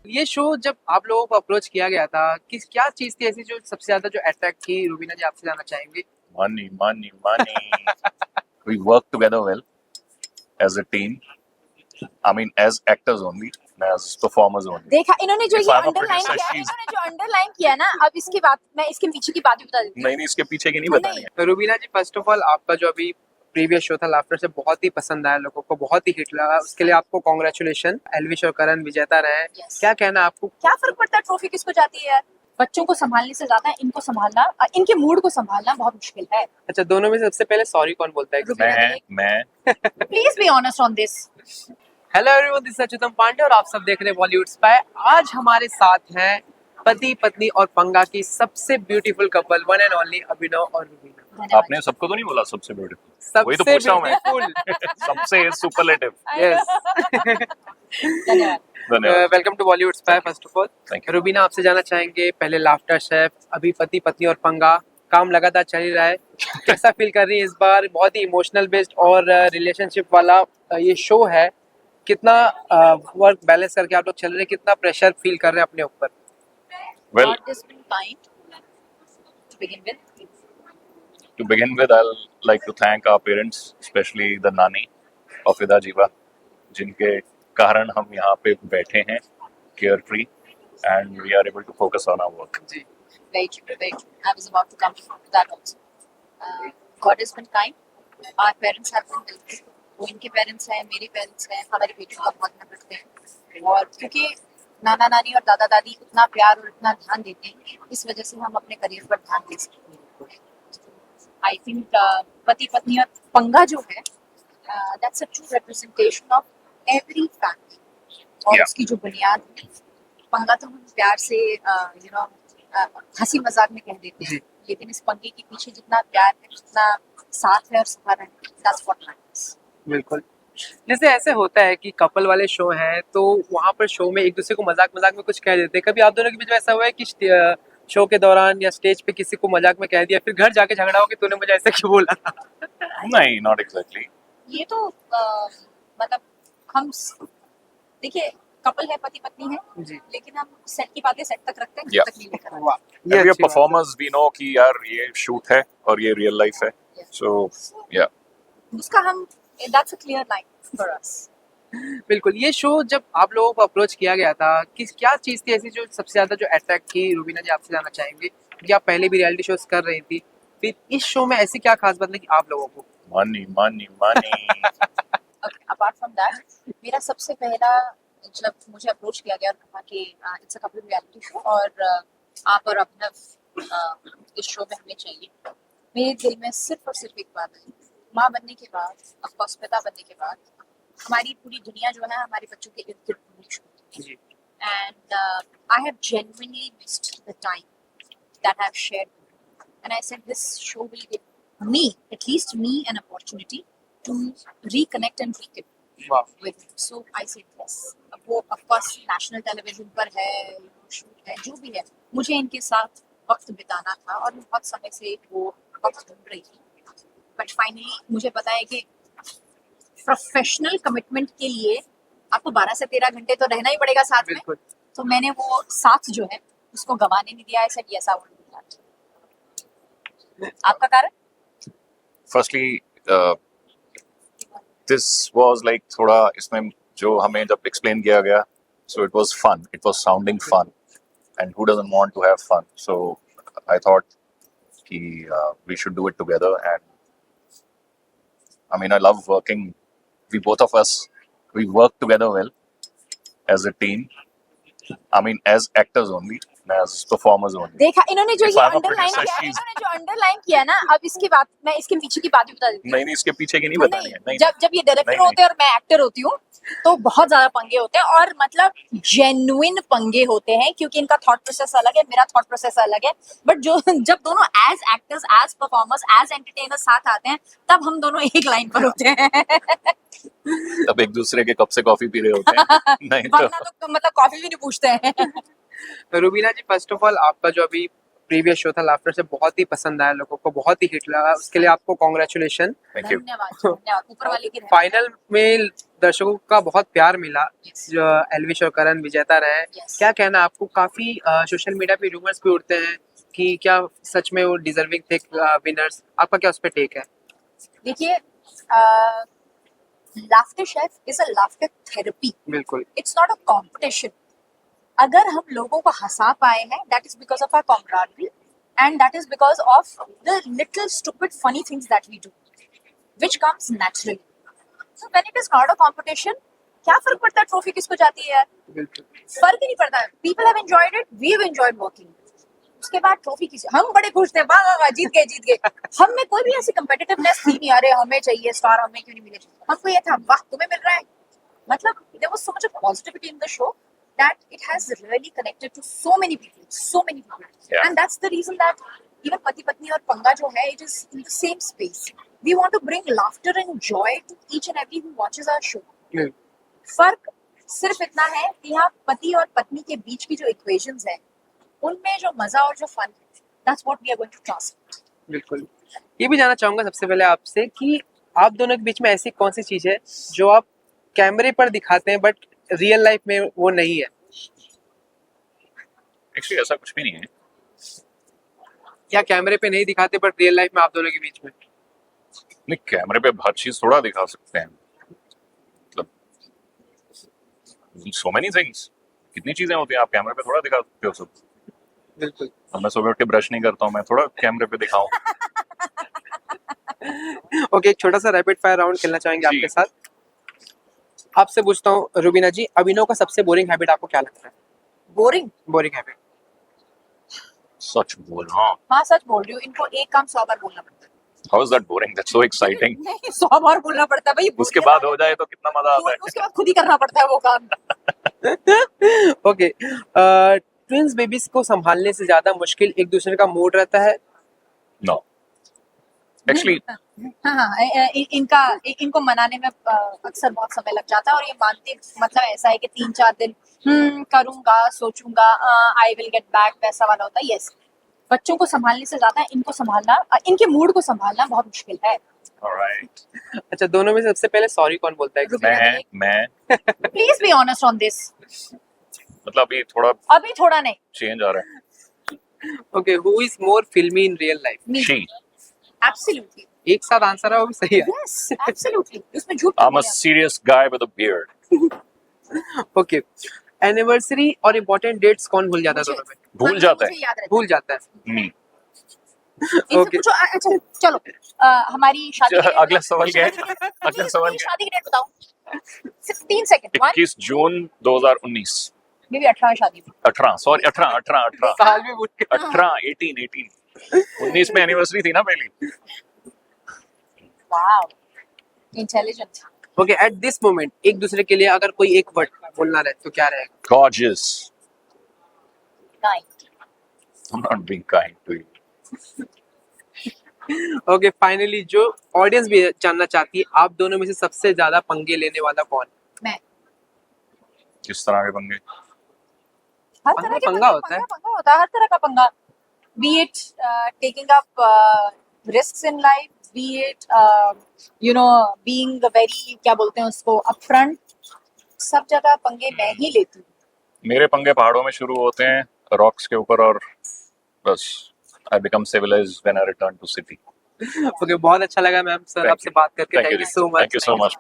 ये शो जब आप लोगों को अप्रोच किया गया था, किस क्या चीज़ थी ऐसी जो सबसे ज़्यादा जो अट्रैक्ट की? रूबीना जी आपसे जानना चाहेंगे। Money, money, money. We work together well as a team. I mean, as actors only, as performers only. देखा इन्होंने जो If ये I'm a अंडरलाइन producer, किया है, she's- इन्होंने जो अंडरलाइन किया ना, अब इसकी बात मैं इसके पीछे की बात भी बता देती हूँ। नहीं इसके पीछे की नहीं नहीं। बतानी है। तो रूबीना जी फर्स्ट ऑफ ऑल आपका जो अभी प्रीवियस शो था लाफ्टर से बहुत ही पसंद आया लोगों को, बहुत ही हिट लगा, उसके लिए आपको कांग्रेचुलेशन। एलविश और करण विजेता रहे। Yes. क्या कहना है आपको? क्या फर्क पड़ता है ट्रॉफी किसको जाती है यार? बच्चों को संभालने से ज्यादा इनको संभालना, इनके मूड को संभालना बहुत मुश्किल है। अच्छा, दोनों में से सबसे पहले सॉरी कौन बोलता है? मैं please be honest on this. Hello everyone, this is Achyutam Pandey और आप सब देख रहे हैं बॉलीवुड स्पाई। आज हमारे साथ हैं पति पत्नी और पंगा की सबसे beautiful couple, one and only Abhinav और रूबीना। आपने सबको तो नहीं बोला सबसे ब्यूटीफुल, वही तो सबसे पूछ रहा हूं मैं। ब्यूटीफुल। सबसे सुपरलेटिव। यस। धन्यवाद। धन्यवाद। Welcome to Bollywood Spy. First of all Thank you. Rubina आपसे जानना चाहेंगे, पहले लाफ्टर शेफ, अभी पति पत्नी और पंगा, काम लगातार चल ही रहा है, कैसा फील कर रही है इस बार? बहुत ही इमोशनल बेस्ड और रिलेशनशिप वाला ये शो है। कितना वर्क बैलेंस करके आप लोग चल रहे हैं, कितना प्रेशर फील कर रहे हैं अपने ऊपर? Well, God has been kind to begin with. to begin with, I'll like to thank our parents, especially the Nani of Ida Jiva, जिनके कारण हम यहाँ पे बैठे हैं carefree and we are able to focus on our work. Ji. Very true, very true. I was about to come to that also. God has been kind. Our parents have been helpful. वो इनके parents हैं, मेरे parents हैं, हमारी बेटियों का बहुत ध्यान रखते हैं। और क्योंकि नाना नानी और दादा दादी उतना प्यार और उतना ध्यान देते हैं, इस वजह से हम अपने करियर पर ध्यान दे सकते हैं। आई थिंक पति पत्नी और पंगा जो है, that's a true representation of every family. और Yeah. उसकी जो बुनियाद है, पंगा तो हम प्यार से हंसी मजाक में कह देते हैं, लेकिन इस पंगे के पीछे जितना प्यार है, जितना साथ है और सहारा है, दैट्स व्हाट मैटर्स। बिल्कुल। जैसे ऐसे होता है कि कपल वाले शो हैं तो वहाँ पर शो में एक दूसरे को मजाक मजाक में कुछ कह देते हैं। कभी आप दोनों के बीच में ऐसा हुआ है कि शो के दौरान या स्टेज पे किसी को मजाक में कह दिया, फिर घर जाके झगड़ा हो कि तूने मुझे ऐसे क्यों बोला था? नहीं, not exactly. ये तो मतलब हम देखिए, कपल है, पति पत्नी है, जी। लेकिन हम सेट की बातें सेट तक रखते हैं, Yeah. तक नहीं लेकर आते। वाह, And we are अच्छी बात है। performers, we know कि यार ये shoot है और ये real life है. So yeah. उसका हम that's a clear line for us. बिल्कुल। ये शो जब आप लोगों को अप्रोच किया गया था, किस क्या चीज़ थी ऐसी जो सबसे ज़्यादा जो अट्रैक्ट की? रूबीना जी आपसे जानना चाहेंगे, क्योंकि आप पहले भी रियलिटी शोज कर रही थी, फिर इस शो में ऐसी क्या खास बात है कि आप लोगों को? Money, money, money. Apart from that, मेरा सबसे पहला जब मुझे अप्रोच किया गया और कहा कि it's a couple reality show और आप और अभिनव इस शो में हमें चाहिए, मेरे दिल में सिर्फ और सिर्फ एक बात है, माँ बनने के बाद, ऑफ कोर्स पिता बनने के बाद, हमारी पूरी दुनिया जो है हमारे बच्चों के इर्द गिर्द घूमनी शुरू होती जी। है। And I have genuinely missed the time that I've shared with them. And I said this show will give me, at least me, an opportunity to reconnect and reconnect वाह। with them. So I said yes. अब वो of course national television पर है, shoot है, जो भी है, मुझे इनके साथ वक्त बिताना था और मैं बहुत समय से वो वक्त ढूंढ रही थी। बट फाइनली मुझे पता है कि प्रोफेशनल कमिटमेंट के लिए आपको 12 से 13 घंटे तो रहना ही पड़ेगा साथ में। बिल्कुल। तो मैंने वो साथ जो है उसको गंवाने नहीं दिया। ऐसा yes I want to do that. आपका कारण? Firstly, this was like थोड़ा इसमें जो हमें जब explain किया गया, so it was fun. It was sounding fun, and who doesn't want to have fun? So I thought कि we should do it together, and I mean I love working. We both of us we work together well as a team. I mean as actors only, as performers only. देखा इन्होंने जो If ये I'm a underline producer, किया है, she's- इन्होंने जो underline किया ना, अब इसकी बात मैं इसके पीछे की बात भी बता देती हूँ। नहीं इसके पीछे की नहीं बतानी है। नहीं जब ये डायरेक्टर नहीं, होते हैं और मैं एक्टर होती हूँ, तो बहुत ज्यादा पंगे होते हैं और मतलब जेन्युइन पंगे होते हैं, क्योंकि इनका थॉट प्रोसेस अलग है, मेरा थॉट प्रोसेस अलग है। बट जो जब दोनों as actors, as performers, as entertainers साथ आते हैं, तब हम दोनों एक लाइन पर होते हैं। तब एक दूसरे के कप से कॉफी पी रहे होते हैं। नहीं वरना तो मतलब कॉफी भी नहीं पूछते हैं। तो रूबीना जी फर्स्ट ऑफ ऑल आपका जो अभी प्रीवियस शो था लाफ्टर से बहुत ही पसंद आया, लोगों को बहुत ही हिट लगा, उसके लिए आपको कॉन्ग्रेचुलेशन। Thank you. धन्यवाद धन्यवाद, ऊपर वाले की रहमत। फाइनल में दर्शकों का बहुत प्यार मिला, Yes. जो एल्विश और करण विजेता रहे। Yes. क्या कहना आपको, काफी सोशल मीडिया पे रूमर्स भी उड़ते हैं कि क्या सच में वो डिजर्विंग थे विनर्स, आपका क्या उस पर टेक है? देखिए, Laughter Chef is a laughter therapy, बिल्कुल इट्स नॉट अ कंपटीशन। अगर हम लोगों को हंसा पाए हैं, that is because of our camaraderie and that is because of the little stupid funny things that we do which comes naturally. So when it is not a competition, क्या फर्क पड़ता है ट्रॉफी किसको जाती है यार? बिल्कुल फर्क ही नहीं पड़ता। People have enjoyed it, we have enjoyed working. उसके बाद ट्रॉफी की हम बड़े खुश थे, वाह वाह वाह, जीत गए जीत गए। हम में कोई भी ऐसी कम्पिटिटिवनेस थी नहीं, अरे हमें चाहिए स्टार, हमें क्यों नहीं मिले। हमको ये था, वाह तुम्हें मिल रहा है। मतलब there was so much of positivity in the show that it has really connected to so many people, Yeah. and that's the reason that even पति पत्नी और पंगा जो है, it is in the same space. We want to bring laughter and joy to each and every who watches our show. फर्क सिर्फ इतना है कि यहाँ पति और पत्नी के बीच की जो इक्वेशंस है, उनमें जो मजा और जो fun, that's what we are going to translate. बिल्कुल। ये भी जानना चाहूंगा सबसे पहले आपसे कि आप दोनों के बीच में ऐसी कौन सी चीज है जो आप कैमरे पर दिखाते हैं बट रियल लाइफ में वो नहीं है? एक्चुअली ऐसा कुछ भी नहीं है। या कैमरे पे नहीं दिखाते बट रियल लाइफ में आप दोनों के बीच में? नहीं, कैमरे पे हर चीज थोड़ा दिखा सकते हैं, मतलब सो मेनी थिंग्स, कितनी चीजें होती हैं, आप कैमरे पे थोड़ा दिखा सकते हो सब। बिल्कुल। अब मैं सुबह उठ के ब्रश नहीं करता हूँ, मैं थोड़ा कैमरे पे दिखाऊं। ओके, एक छोटा सा रैपिड फायर राउंड खेलना चाहेंगे जी। आपके साथ। आपसे पूछता हूँ रुबीना जी, अभिनव का सबसे बोरिंग हैबिट आपको क्या लगता है? बोरिंग? Boring habit? सच बोल रहा हूँ। हाँ सच बोल रही हूँ, इनको एक काम 100 बार बोलना पड़ता है। How is that boring? That's so exciting. नहीं, 100 बार बोलना पड़ता है भाई। उसके बाद हो जाए तो कितना मजा आता है। उसके बाद खुद ही करना पड़ता है वो काम। ओके, ट्विंस बेबीज को संभालने से ज्यादा मुश्किल एक दूसरे का मूड रहता है? नो, एक्चुअली हाँ, इनको मनाने में अक्सर बहुत समय लग जाता है, और ये मानते मतलब ऐसा है कि 3-4 दिन करूंगा, सोचूंगा, आई विल गेट बैक, वैसा वाला होता है। यस, बच्चों को संभालने से ज्यादा इनको संभालना, इनके मूड को संभालना बहुत मुश्किल है। ऑलराइट। अच्छा, दोनों में से सबसे पहले सॉरी कौन बोलता है? मैं please be honest on this. मतलब अभी थोड़ा नहीं, चेंज आ रहा है। ओके, हु इज मोर फिल्मी in real life? Me. She. Absolutely. एक साथ आंसर है वो भी सही है। Yes, absolutely. इसमें झूठ आई एम अ नहीं है। Serious guy with a beard. Okay, anniversary और इम्पोर्टेंट डेट्स कौन भूल जाता है मुझे- दोनों में? भूल जाता है। मुझे याद रहता भूल जाता है। मी। है। इनसे ओके। पूछो, अच्छा चलो, हमारी शादी की डेट अगला सवाल क्या है? शादी- अगला सवाल क्या है? शादी की डेट बताओ। सिर्फ 3 सेकंड। 21 जून 2019। मेरी 18 शादी थी। 18 सॉरी 18 साल भी भूल गया। 18 19 में एनिवर्सरी थी ना पहली। Wow, intelligent. Okay, at this moment एक दूसरे के लिए अगर कोई एक वर्ड बोलना रहे तो क्या रहेगा? Gorgeous. Nice. I'm not being kind to you. Okay, finally जो ऑडियंस भी जानना चाहती है, आप दोनों में से सबसे ज्यादा पंगे लेने वाला कौन? मैं। किस तरह के पंगे? हर तरह के पंगा होता है। पंगा होता है, हर तरह का पंगा। Be it taking up risks in life, be it being very, क्या बोलते हैं उसको, upfront, सब जगह पंगे मैं ही लेती हूँ। मेरे पंगे पहाड़ों में शुरू होते हैं, रॉक्स के ऊपर, और बस I become civilized when I return to city. Okay, बहुत अच्छा लगा मैम सर Thank आपसे you. बात करके। Thank thank you. You so much. Thank you so much.